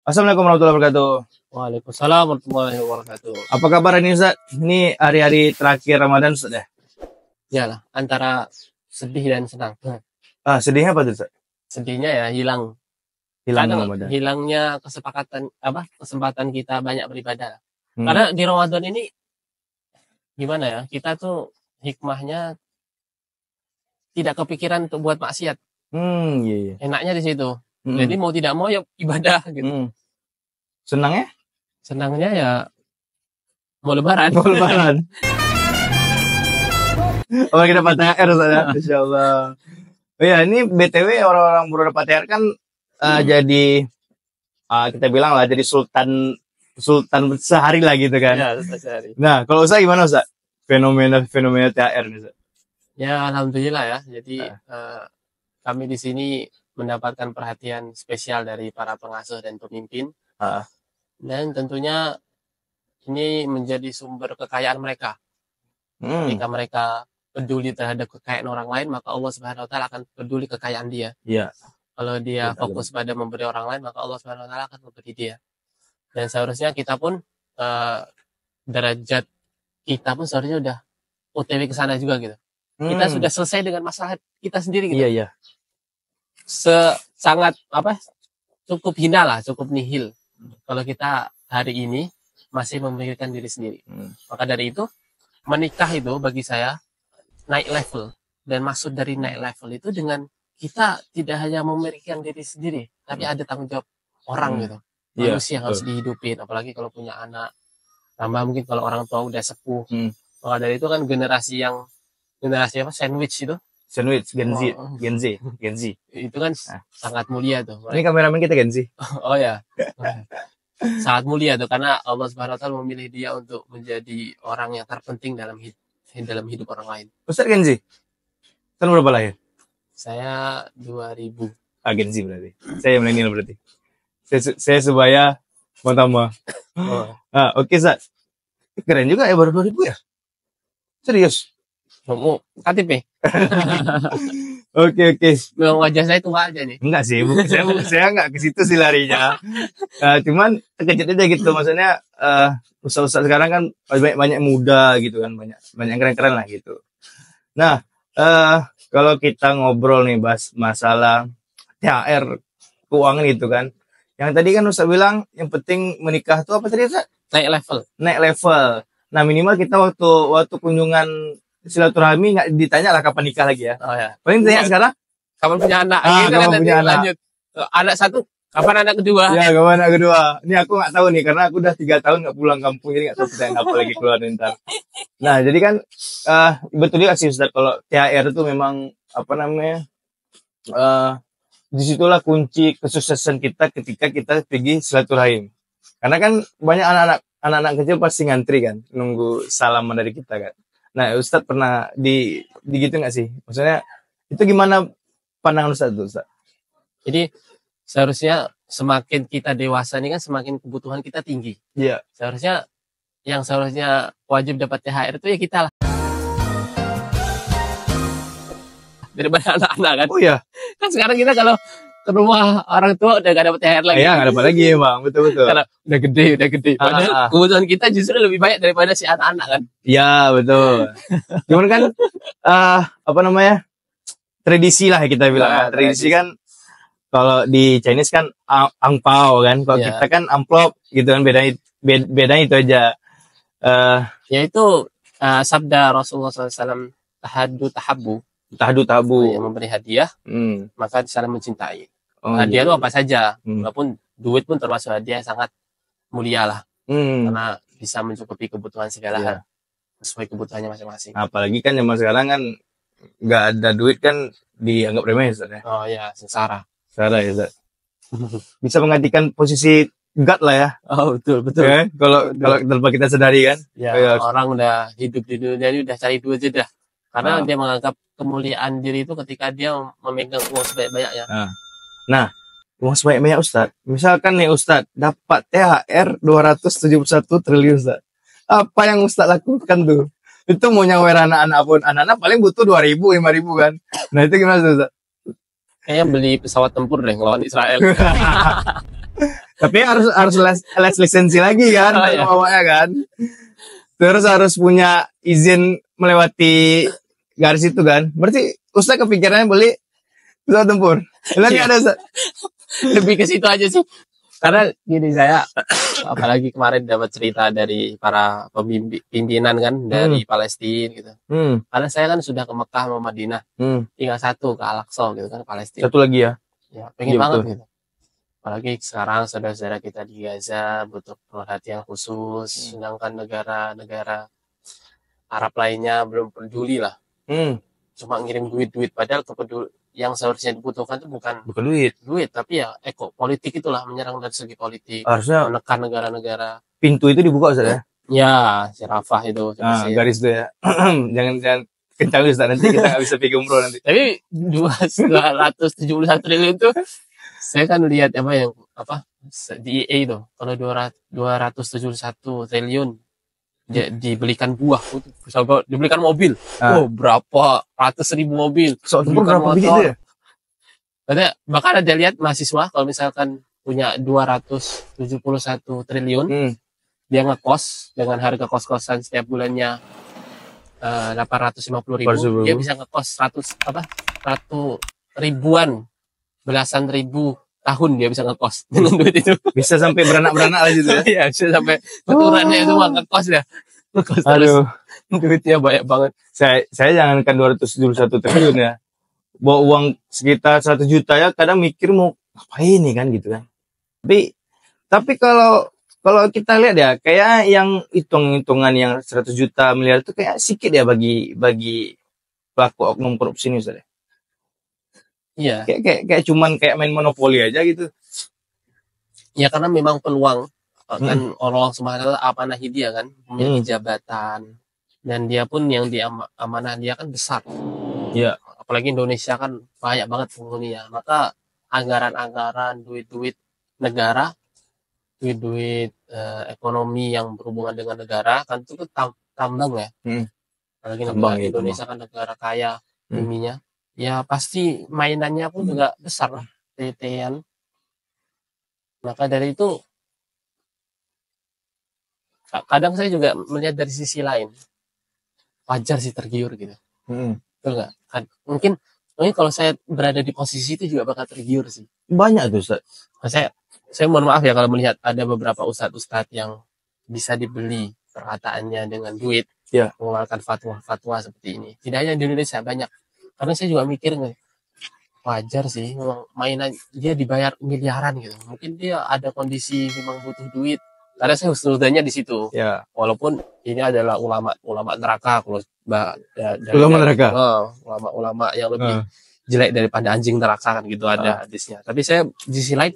Assalamualaikum warahmatullahi wabarakatuh. Waalaikumsalam warahmatullahi wabarakatuh. Apa kabar ini Ustaz? Ini hari-hari terakhir Ramadan Ustaz ya? Iyalah, antara sedih dan senang. Sedihnya apa tuh Ustaz? Sedihnya ya hilang. Hilang Kadang Ramadan. hilangnya kesempatan kita banyak beribadah. Hmm. Karena di Ramadan ini gimana ya? Kita tuh hikmahnya tidak kepikiran untuk buat maksiat. Iya. Enaknya di situ. Hmm. Jadi mau tidak mau ya ibadah gitu. Senangnya? Senangnya ya mau lebaran. Mau lebaran. Oh, kita dapat THR Ustaz ya? Insyaallah. Oh ya, ini BTW orang-orang baru dapat THR kan jadi kita bilang lah jadi sultan sehari lah gitu kan. Ya, sehari. Nah, kalau Ustaz gimana Ustaz? Fenomena THR nih Ustaz. Ya, alhamdulillah ya. Jadi kami di sini mendapatkan perhatian spesial dari para pengasuh dan pemimpin. Dan tentunya ini menjadi sumber kekayaan mereka. Jika mereka peduli terhadap kekayaan orang lain, maka Allah Subhanahu wa taala akan peduli kekayaan dia. Iya. Kalau dia fokus pada memberi orang lain, maka Allah Subhanahu wa taala akan memberi dia. Dan seharusnya kita pun derajat kita pun seharusnya udah OTW ke sana juga gitu. Kita sudah selesai dengan masalah kita sendiri gitu. Iya. Sangat cukup hina lah, cukup nihil kalau kita hari ini masih memikirkan diri sendiri. Maka dari itu menikah itu bagi saya naik level, dan maksud dari naik level itu dengan kita tidak hanya memikirkan diri sendiri, tapi ada tanggung jawab orang gitu, manusia yang harus dihidupin, apalagi kalau punya anak, tambah mungkin kalau orang tua udah sepuh. Maka dari itu kan generasi sandwich itu. Sandwich, Gen Z. Itu kan sangat mulia tuh. Ini kameramen kita Gen Z. Oh ya. Sangat mulia tuh, karena Allah Subhanahu wa taala memilih dia untuk menjadi orang yang terpenting dalam hidup orang lain. Ustaz Gen Z. Tahun berapa lahir? Saya 2000. Gen Z berarti. Saya milenial berarti. Saya sebaya pertama. Oke, Ustaz. Keren juga ya, baru 2000 ya? Serius? Mau KTP? Oke. Memang wajah saya tua aja nih. Enggak sih, saya enggak ke situ sih larinya. Cuman terkejut aja gitu, maksudnya ustaz-ustaz sekarang kan banyak muda gitu kan, banyak keren-keren lah gitu. Nah, kalau kita ngobrol nih bahas masalah THR keuangan gitu kan. Yang tadi kan Ustaz bilang yang penting menikah tuh apa tadi Ustaz? Naik level. Nah, minimal kita waktu kunjungan silaturahmi nggak ditanya lah kapan nikah lagi ya. Oh ya. Paling tanya sekarang kapan punya anak? Kapan punya anak? Lanjut. Anak satu, kapan anak kedua? Ya, kapan anak kedua? Ini aku nggak tahu nih, karena aku udah 3 tahun nggak pulang kampung, jadi nggak tahu pertanyaan apa lagi keluar ntar. Nah, jadi kan betul juga sih Ustaz, kalau THR itu memang disitulah kunci kesuksesan kita ketika kita pergi silaturahim. Karena kan banyak anak-anak kecil pasti ngantri kan, nunggu salaman dari kita kan. Nah, Ustadz pernah gitu nggak sih? Maksudnya itu gimana pandangan Ustadz tuh, Ustadz? Jadi seharusnya semakin kita dewasa ini kan semakin kebutuhan kita tinggi. Iya. Seharusnya wajib dapat THR itu ya kita lah. Daripada anak-anak kan. Oh iya. Kan sekarang kita kalau ke rumah orang tua udah gak dapat THR lagi. Iya, gak dapat lagi Bang, betul. Karena udah gede. Padahal kebutuhan kita justru lebih banyak daripada si anak-anak kan. Iya, betul. Cuman kan tradisi lah kita bilang. Ya, tradisi kan kalau di Chinese kan angpao kan. Kalau kita kan amplop gitu kan, bedanya itu aja. Yaitu sabda Rasulullah SAW, tahadu tahabu, yang memberi hadiah, maka saling mencintai. Hadiah itu apa saja, walaupun duit pun termasuk hadiah yang sangat mulia lah, karena bisa mencukupi kebutuhan segala hal sesuai kebutuhannya masing-masing. Apalagi kan zaman sekarang kan nggak ada duit kan dianggap remeh Ustaz ya. Oh ya, sengsara ya Ustaz. Bisa menggantikan posisi God lah ya. Oh betul. Ya, kalau tanpa kita sadari kan. Ya, orang udah hidup di dunia ini udah cari duit aja dah. Karena dia menganggap kemuliaan diri itu ketika dia memegang uang sebanyak-banyaknya. Nah, uang sebanyak-banyak Ustaz. Misalkan nih Ustaz dapat THR 271 triliun Ustaz. Apa yang Ustaz lakukan tuh? Itu mau nyawer anak-anak pun. Anak-anak paling butuh 2.000, 5.000 kan. Nah itu gimana Ustaz? Kayaknya beli pesawat tempur deh ngelawan Israel. Tapi harus les lisensi lagi kan, Oh, iya. bawanya kan. Terus harus punya izin melewati garis itu kan. Berarti Ustaz kepikirannya beli pesawat tempur. Bilang Iya. ada Ustaz. Lebih ke situ aja sih. Karena gini, saya apalagi kemarin dapat cerita dari para pimpinan kan dari Palestina gitu. Karena saya kan sudah ke Mekah sama Madinah, tinggal satu ke Al-Aqsa gitu kan, Palestina. Satu lagi ya. Ya, pengen Iya, banget betul. gitu. Apalagi sekarang saudara-saudara kita di Gaza butuh perhatian khusus, sedangkan negara-negara Arab lainnya belum peduli lah. Cuma ngirim duit-duit, padahal yang seharusnya dibutuhkan itu bukan Bukan duit. tapi ya politik, itulah menyerang dari segi politik, Harusnya menekan negara-negara. pintu itu dibuka Ustaz ya. Ya, si Rafah itu. Nah, garis itu ya. jangan kencang Ustaz, nanti kita nggak bisa pergi umroh nanti. Tapi 271 triliun itu saya kan lihat di EA itu, kalau 271 triliun dibelikan buah, dibelikan mobil. Berapa ratus ribu mobil. Pesawat tempur berapa biji itu ya? Katanya, bahkan ada lihat mahasiswa kalau misalkan punya 271 triliun, dia ngekos dengan harga kos-kosan setiap bulannya 850.000, dia bisa ngekos 100 ribuan, belasan ribu tahun dia bisa ngekos dengan duit itu. Bisa sampai beranak-beranak lah gitu ya. Iya, bisa sampai keturunannya itu mah ngekos ya. Ngekos terus. Aduh, Duitnya banyak banget. saya jangankan 271 triliun ya. Bawa uang sekitar 1 juta ya, kadang mikir mau ngapain nih kan gitu kan. Tapi kalau kita lihat ya, kayak yang hitung-hitungan yang 100 juta miliar itu kayak sedikit ya bagi pelaku oknum korupsi ini Ustaz. Iya. Kayak cuman kayak main monopoli aja gitu. Ya karena memang peluang kan Allah Subhanahu wa taala amanahi dia kan, memiliki jabatan, dan dia pun yang diamanah dia kan besar. Iya. Apalagi Indonesia kan banyak banget penghuninya. Maka anggaran-anggaran, duit-duit negara, duit-duit ekonomi yang berhubungan dengan negara kan itu tambang ya. Apalagi negara Indonesia kan negara kaya buminya. Ya pasti mainannya pun juga besar lah, TT-an. Maka dari itu kadang saya juga melihat dari sisi lain, wajar sih tergiur gitu. Betul nggak? Mungkin kalau saya berada di posisi itu juga bakal tergiur sih. Banyak tuh Ustaz. Saya mohon maaf ya kalau melihat ada beberapa ustadz yang bisa dibeli perkataannya dengan duit, mengeluarkan fatwa-fatwa seperti ini. Tidak hanya di Indonesia, banyak. Karena saya juga mikir wajar sih, memang mainan dia dibayar miliaran gitu. Mungkin dia ada kondisi memang butuh duit. Karena saya husnudanya di situ. Ya. Walaupun ini adalah ulama neraka, kalau ulama yang lebih jelek daripada anjing neraka kan gitu ada hadisnya. Tapi saya di sisi lain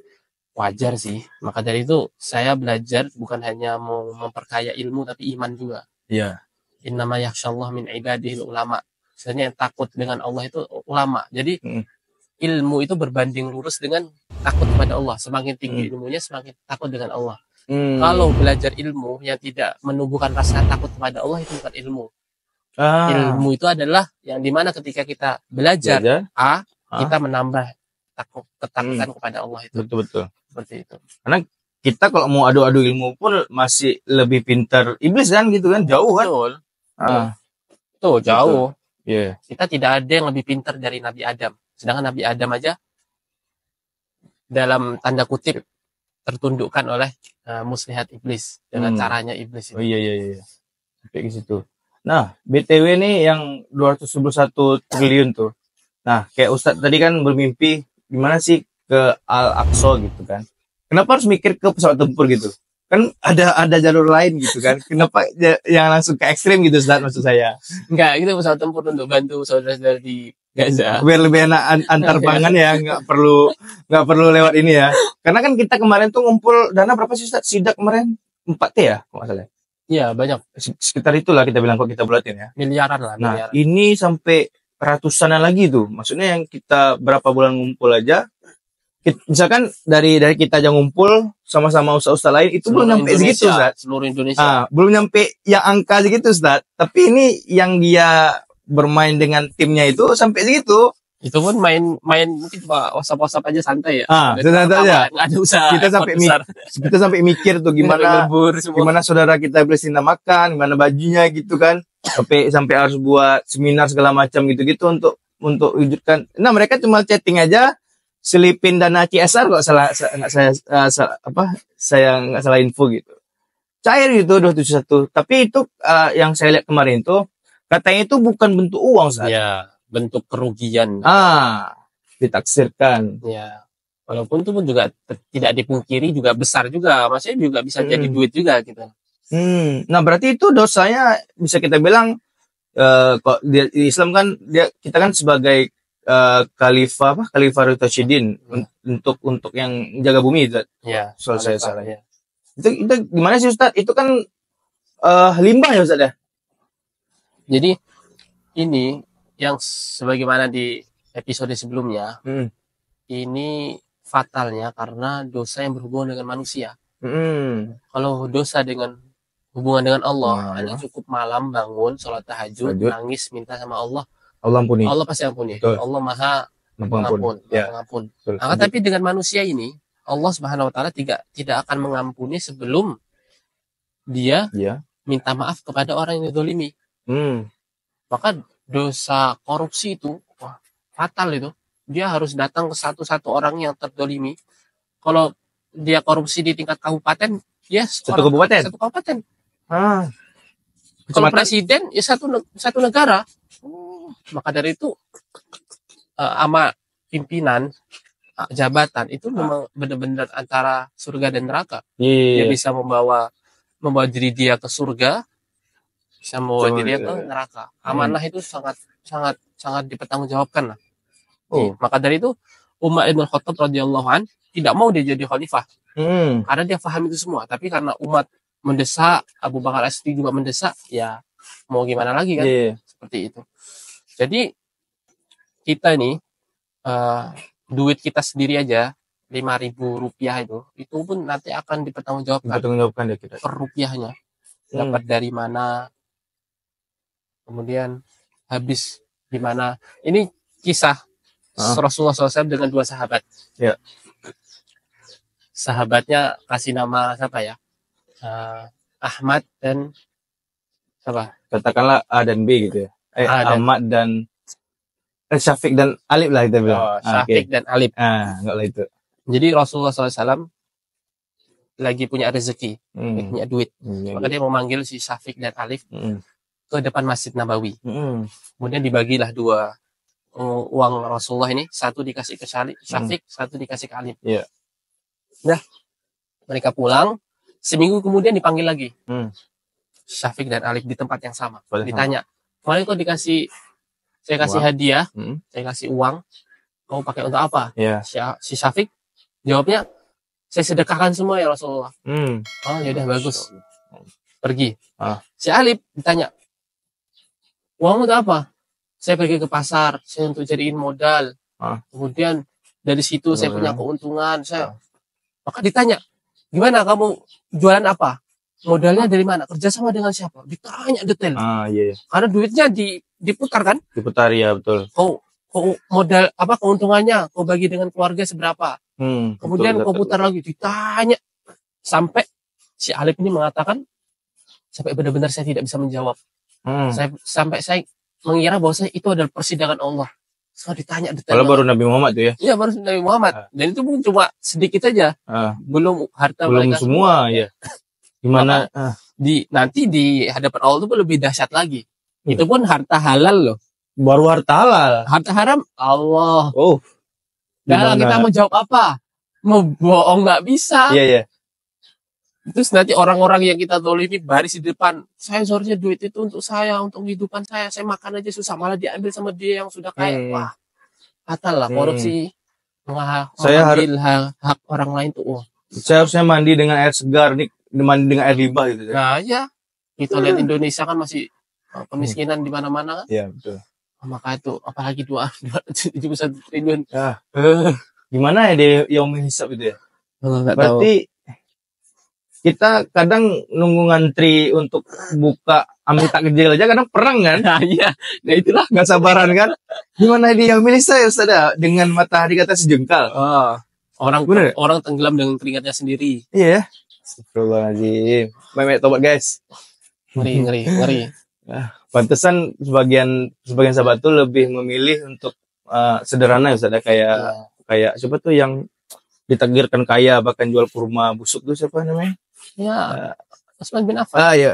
wajar sih. Maka dari itu saya belajar bukan hanya mau memperkaya ilmu tapi iman juga. Iya. Innama yakhsyallah min ibadihil ulama. Sebenarnya yang takut dengan Allah itu ulama. Jadi ilmu itu berbanding lurus dengan takut kepada Allah. Semakin tinggi ilmunya, semakin takut dengan Allah. Kalau belajar ilmu yang tidak menumbuhkan rasa takut kepada Allah, itu bukan ilmu. Ilmu itu adalah yang dimana ketika kita belajar kita menambah ketakutan kepada Allah itu. Betul. Seperti itu. Karena kita kalau mau adu-adu ilmu pun masih lebih pintar iblis kan gitu kan, jauh kan. Tuh jauh. Yeah. Kita tidak ada yang lebih pintar dari Nabi Adam. Sedangkan Nabi Adam aja dalam tanda kutip tertundukkan oleh muslihat iblis dengan caranya iblis itu. Oh iya. Sampai ke situ. Nah, BTW nih yang 271 triliun tuh. Nah, kayak Ustadz tadi kan bermimpi gimana sih ke Al-Aqsa gitu kan. Kenapa harus mikir ke pesawat tempur gitu? Kan ada jalur lain gitu kan. Kenapa yang langsung ke ekstrim gitu Ustadz, maksud saya? Enggak, itu pesawat tempur untuk bantu saudara-saudara di Gaza. Biar lebih enak antar pangan ya, nggak perlu lewat ini ya. Karena kan kita kemarin tuh ngumpul dana berapa sih Ustadz? Sidak kemarin 4T ya, kalau nggak salah. Iya, banyak. Sekitar itulah kita bilang kok kita bulatin ya. Miliaran lah. Nah, ini sampai ratusanan lagi tuh. Maksudnya yang kita berapa bulan ngumpul aja, misalkan dari kita aja ngumpul sama-sama ustaz-ustaz lain itu belum nyampe segitu Ustaz. Seluruh Indonesia. Belum nyampe yang angka segitu Ustaz. Tapi ini yang dia bermain dengan timnya itu sampai segitu. Itu pun main mungkin cuma WhatsApp aja santai ya. Santai aja. Nggak ada usaha. Kita sampai mikir tuh gimana saudara kita Palestina makan, gimana bajunya gitu kan. Sampai harus buat seminar segala macam gitu-gitu untuk wujudkan. Nah, mereka cuma chatting aja, selipin dana CSR kok saya nggak salah info gitu. Cair gitu 271. Tapi itu yang saya lihat kemarin tuh katanya itu bukan bentuk uang, Ustaz. Ya, bentuk kerugian. Ditaksirkan. Ya. Walaupun itu pun juga tidak dipungkiri juga besar juga, maksudnya juga bisa jadi duit juga gitu. Nah, berarti itu dosanya bisa kita bilang kok di Islam kan kita kan sebagai khalifah Rasyidin untuk yang jaga bumi itu. Ya, soal saya salah ya. Itu gimana sih Ustaz? Itu kan limbah ya Ustaz ya? Jadi ini yang sebagaimana di episode sebelumnya, ini fatalnya karena dosa yang berhubungan dengan manusia. Kalau dosa dengan hubungan dengan Allah, Anda cukup malam bangun, sholat tahajud, nangis, minta sama Allah. Allah ampuni. Allah pasti ampuni. Betul. Allah maha pengampun. Pengampun. Tapi dengan manusia ini, Allah Subhanahu Wa Taala tidak akan mengampuni sebelum dia minta maaf kepada orang yang dizalimi. Maka dosa korupsi itu fatal itu. Dia harus datang ke satu orang yang terdolimi. Kalau dia korupsi di tingkat kabupaten, dia satu kabupaten. Kalau presiden ya satu negara. Maka dari itu ama pimpinan jabatan itu memang benar-benar antara surga dan neraka. Dia bisa membawa diri dia ke surga, bisa membawa diri dia ke neraka. Amanah itu sangat dipertanggungjawabkan lah. Maka dari itu Umar bin Khattab radhiyallahu an tidak mau dia jadi khalifah. Karena dia paham itu semua. Tapi karena umat mendesak, Abu Bakar As-Siddiq juga mendesak, ya mau gimana lagi kan? Seperti itu. Jadi kita ini duit kita sendiri aja 5.000 rupiah itu pun nanti akan dipertanggungjawabkan ya kita. Per rupiahnya dapat dari mana, kemudian habis di mana. Ini kisah Rasulullah SAW dengan dua sahabat. Sahabatnya kasih nama siapa ya? Ahmad dan siapa? Katakanlah A dan B gitu ya. Ahmad dan Syafiq dan Alif lah kita bilang. Syafiq dan Alif. Enggak lah itu. Jadi Rasulullah SAW lagi punya rezeki, punya duit. Maka dia memanggil si Syafiq dan Alif ke depan Masjid Nabawi. Kemudian dibagilah dua uang Rasulullah ini, satu dikasih ke Syafiq, satu dikasih ke Alif. Nah, mereka pulang, seminggu kemudian dipanggil lagi. Syafiq dan Alif di tempat yang sama. Ditanya, kemarin kok saya kasih hadiah, saya kasih uang, kamu pakai untuk apa? Si Syafiq jawabnya, saya sedekahkan semua ya Rasulullah. Oh ya udah bagus, pergi. Si Alif ditanya, uang untuk apa? Saya pergi ke pasar, saya untuk jadiin modal. Kemudian dari situ saya punya keuntungan. Maka ditanya, gimana kamu jualan apa? Modalnya dari mana? Kerjasama dengan siapa? Ditanya detail. Karena duitnya diputar kan? Diputar ya betul. Kau modal apa keuntungannya? Kau bagi dengan keluarga seberapa? Kemudian kau putar lagi, ditanya sampai si Alif ini mengatakan sampai benar-benar saya tidak bisa menjawab. Sampai saya mengira bahwa itu adalah persidangan Allah. So ditanya detail. Kalau baru Nabi Muhammad tuh ya? Iya baru Nabi Muhammad. Dan itu pun cuma sedikit aja. Belum harta belum mereka semua ya. Gimana? Nanti di hadapan Allah itu pun lebih dahsyat lagi. Itu pun harta halal loh. Baru harta halal. Harta haram Allah. Dan kita mau jawab apa? Mau bohong nggak bisa. Iya. Terus nanti orang-orang yang kita zalimi baris di depan. Saya seharusnya duit itu untuk saya, untuk kehidupan saya. Saya makan aja susah, malah diambil sama dia yang sudah kaya. Wah, fatal lah korupsi. Saya harus hak orang lain tuh. Saya harusnya mandi dengan air segar nih, mandi dengan air limbah gitu. Nah ya, kita lihat Indonesia kan masih kemiskinan di mana-mana kan. Iya betul. Maka itu apalagi 271 triliun. Gimana ya dia yang menghisap itu ya? Berarti kita kadang nunggu ngantri untuk buka ambil takjil aja kadang perang kan. Nah, iya. Nah, itulah. Nggak sabaran kan. Gimana dia milih saya Ustaz dengan matahari kata sejengkal. Oh, Bener. orang tenggelam dengan keringatnya sendiri. Iya. Astagfirullahaladzim. Banyak tobat guys. Ngeri. Pantesan sebagian sahabat tuh lebih memilih untuk sederhana ya Ustaz, kayak siapa tuh yang ditakdirkan kaya bahkan jual kurma busuk tuh siapa namanya? Ya, Utsman bin Affan. Ya.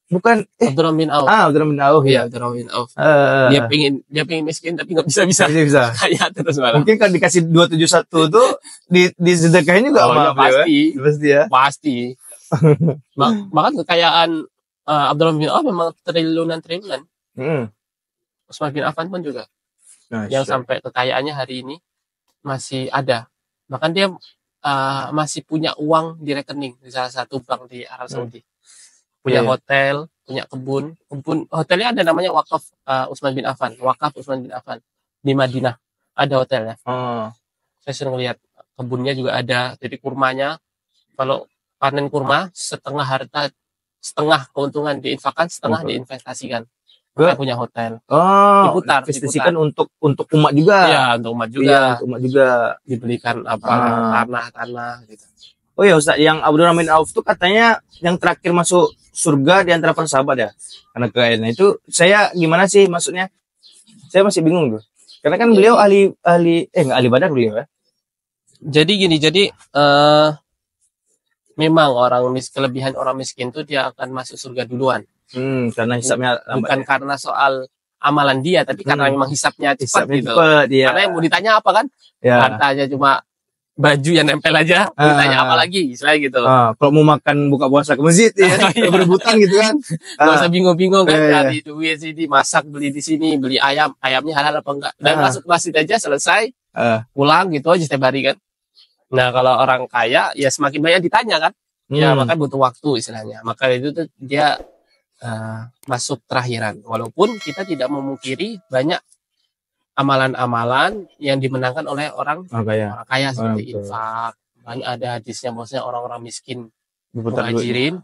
Bukan Abdurrahman bin Auf. Abdurrahman bin Auf ya. Abdurrahman bin Auf. Dia pengen miskin tapi nggak bisa. Bisa. Kaya terus malah. Mungkin kan dikasih 271 tuh disedekahin juga sama pasti. Pasti ya. Pasti. Bahkan kekayaan Abdurrahman bin Auf memang triliunan. Utsman bin Affan pun juga. Yang sampai kekayaannya hari ini masih ada. Bahkan dia masih punya uang di rekening di salah satu bank di Arab Saudi. Punya hotel, punya kebun. Hotelnya ada namanya Wakaf Utsman bin Affan. Wakaf Utsman bin Affan di Madinah. Ada hotelnya. Saya sering lihat kebunnya juga ada. Jadi kurmanya, kalau panen kurma, setengah keuntungan diinfakkan, setengah diinvestasikan. Mereka punya hotel. Diputar. untuk umat juga. Iya, untuk umat juga. Dibelikan tanah gitu. Oh ya Ustaz, yang Abdurrahman bin Auf itu katanya yang terakhir masuk surga di antara para sahabat ya. Karena kekayaannya itu saya gimana sih maksudnya? Saya masih bingung tuh. Karena kan beliau nggak ahli badar beliau ya. Jadi memang kelebihan orang miskin itu dia akan masuk surga duluan. Karena hisapnya bukan karena soal amalan dia, tapi karena memang hisapnya cepat gitu. Ya. Karena yang mau ditanya apa kan? Ya. Hartanya cuma baju yang nempel aja, ditanya apa lagi, istilahnya gitu. Kalau mau makan buka puasa ke masjid ya, berebutan gitu kan. Gak usah bingung-bingung kan, cari duit sini, masak beli di sini, beli ayamnya halal apa enggak. Dan masuk masjid aja selesai, pulang gitu aja setiap hari kan. Nah kalau orang kaya ya semakin banyak ditanya kan, ya maka butuh waktu istilahnya. Maka itu tuh dia masuk terakhiran. Walaupun kita tidak memungkiri banyak amalan-amalan yang dimenangkan oleh orang kaya seperti infak. Banyak ada hadisnya, maksudnya orang-orang miskin muhajirin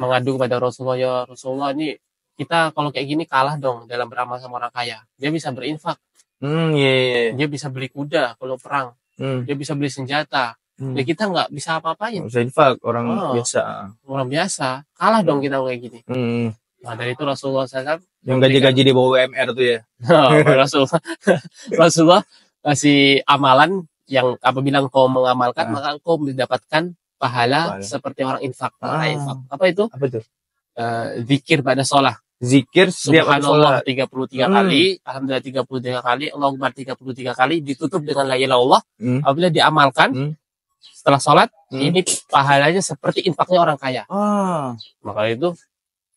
mengadu kepada Rasulullah, ya Rasulullah ini kita kalau kayak gini kalah dong dalam beramal sama orang kaya. Dia bisa berinfak, dia bisa beli kuda kalau perang, dia bisa beli senjata. Ya kita nggak bisa apa-apain. Bisa infak orang biasa kalah dong kita kayak gini. Nah dari itu Rasulullah SAW yang gaji-gaji di bawah UMR tuh ya. Rasulullah kasih amalan yang apabila engkau mengamalkan maka engkau mendapatkan pahala seperti orang infak. Infak. Apa itu? Zikir pada sholat. Zikir setiap Subhanallah 33 kali, Alhamdulillah 33 kali, Allahu Akbar 33 kali, ditutup dengan la ilaha illallah. Apabila diamalkan setelah sholat, ini pahalanya seperti infaknya orang kaya. Maka itu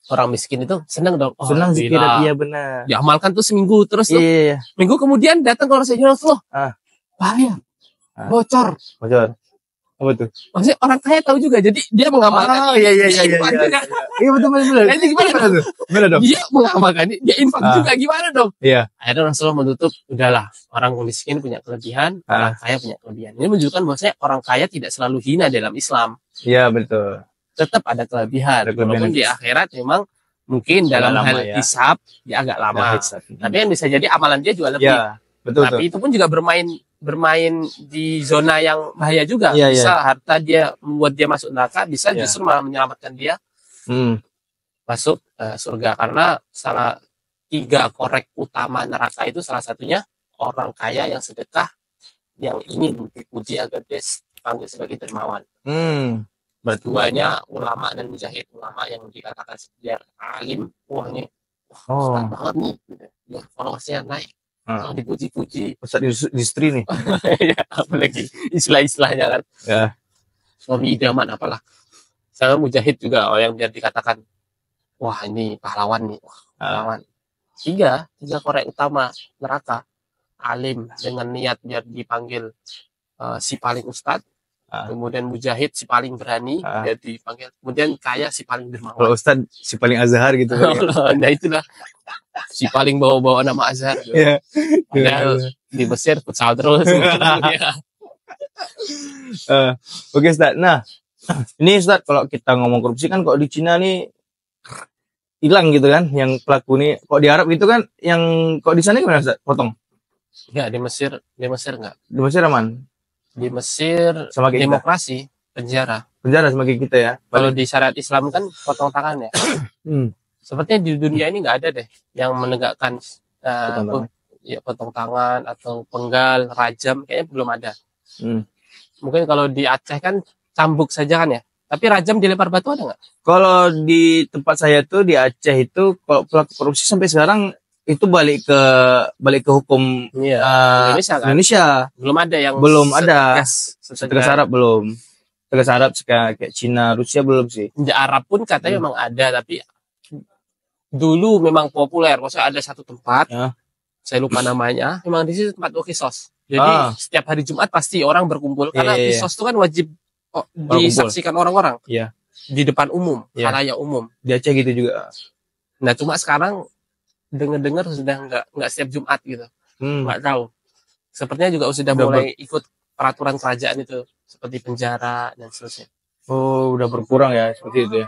orang miskin itu senang dong. Senang zikir, iya benar. Diamalkan tuh seminggu terus tuh. Minggu kemudian datang ke Rasulullah. Bahaya. Bocor. Apa tuh? Maksudnya orang kaya tahu juga, jadi dia mengamalkan. Iya betul. Nanti gimana tuh? Gimana dong? Dia mengamalkan, dia infak juga gimana dong? Iya. Akhirnya Rasulullah menutup, udahlah, orang miskin punya kelebihan, orang kaya punya kelebihan. Ini menunjukkan bahwasanya orang kaya tidak selalu hina dalam Islam. Iya betul. Tetap ada kelebihan. Walaupun di akhirat memang mungkin dalam hal hisab dia agak lama. Tapi yang bisa jadi amalan dia juga lebih. Ya, betul. Tapi itu pun juga bermain di zona yang bahaya juga. Bisa harta dia membuat dia masuk neraka, bisa justru malah menyelamatkan dia masuk surga. Karena salah 3 korek utama neraka itu salah satunya orang kaya yang sedekah, yang ingin dipuji agar dia dipanggil sebagai dermawan. Berduanya ulama dan mujahid. Ulama yang dikatakan dia alim, wah ini Ustaz banget nih, ya followersnya naik, dipuji-puji. Ustaz industri nih. Ya, apalagi istilah-istilahnya kan. Suami idaman apalah. Sama mujahid juga yang biar dikatakan, wah ini pahlawan nih, pahlawan. 3 korek utama neraka. Alim dengan niat biar dipanggil si paling ustad. Kemudian mujahid si paling berani dia dipanggil, kemudian kaya si paling dermawan. Kalau ustad si paling azhar gitu. Nah itulah si paling bawa nama azhar. Padahal di Mesir futsal terus. Oke Ustaz. Nah Ini Ustaz, kalau kita ngomong korupsi kan kok di Cina nih hilang gitu kan, yang pelaku nih kok di Arab gitu kan, yang kok di sana gimana Ustaz? Potong. Enggak, di Mesir enggak. Di Mesir aman. Di Mesir Sama kayak kita. demokrasi, penjara. Penjara sama kayak kita ya. Kalau di syariat Islam kan potong tangan ya. Sepertinya di dunia ini nggak ada deh yang menegakkan potong tangan atau penggal, rajam, kayaknya belum ada. Mungkin kalau di Aceh kan cambuk saja kan ya. Tapi rajam dilempar batu ada nggak? Kalau di tempat saya tuh di Aceh itu kalau pelaku korupsi sampai sekarang itu balik ke hukum Indonesia kan. Indonesia. Belum ada Setegas Arab belum. Setegas Arab kayak Cina, Rusia belum sih. Di Arab pun katanya memang ada, tapi dulu memang populer. Maksudnya ada satu tempat, saya lupa namanya, memang di situ tempat kisos. Jadi setiap hari Jumat pasti orang berkumpul karena kisos itu kan wajib disaksikan orang-orang di depan umum, halayak umum. Di Aceh gitu juga. Nah cuma sekarang dengar sudah nggak setiap Jumat gitu, nggak tahu. Sepertinya juga sudah mulai ikut peraturan kerajaan itu seperti penjara dan seterusnya. Oh, udah berkurang ya seperti itu ya.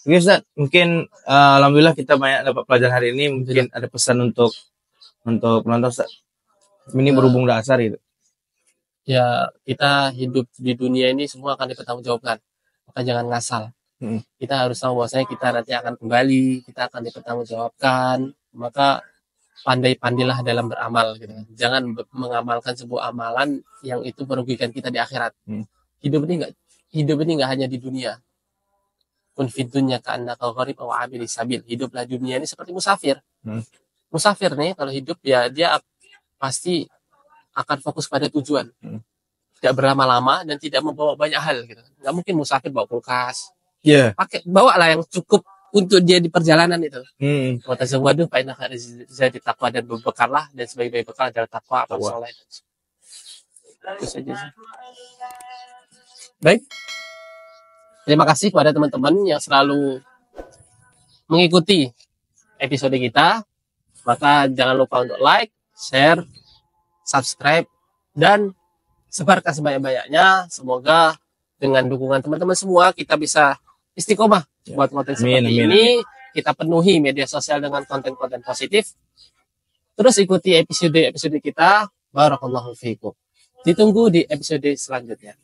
Oke Ustaz, mungkin alhamdulillah kita banyak dapat pelajaran hari ini. Mungkin ada pesan untuk penonton Ustaz. Ini berhubung dasar gitu. Ya, kita hidup di dunia ini semua akan dipertanggungjawabkan. Maka jangan ngasal. Kita harus tahu bahwasanya kita nanti akan kembali, kita akan dipertanggungjawabkan. Maka pandai-pandailah dalam beramal gitu. Jangan mengamalkan sebuah amalan yang itu merugikan kita di akhirat. Hidup ini enggak hanya di dunia. Kun fid dunya ka'annaka gharib aw 'abir sabil. Hiduplah dunia ini seperti musafir. Musafir nih kalau hidup ya dia pasti akan fokus pada tujuan. Tidak berlama-lama dan tidak membawa banyak hal gitu. Enggak mungkin musafir bawa kulkas. Bawalah yang cukup untuk dia di perjalanan itu. Wa tazawwadu fa inna khairaz zadi taqwa, dan berbekallah, dan sebaik-baik bekal adalah takwa, amal saleh. Itu saja sih. Baik. Terima kasih kepada teman-teman yang selalu mengikuti episode kita. Maka jangan lupa untuk like, share, subscribe, dan sebarkan sebanyak-banyaknya. Semoga dengan dukungan teman-teman semua kita bisa istiqomah buat konten seperti ini. Kita penuhi media sosial dengan konten-konten positif. Terus ikuti episode-episode kita. Barakallahu fiikum. Ditunggu di episode selanjutnya.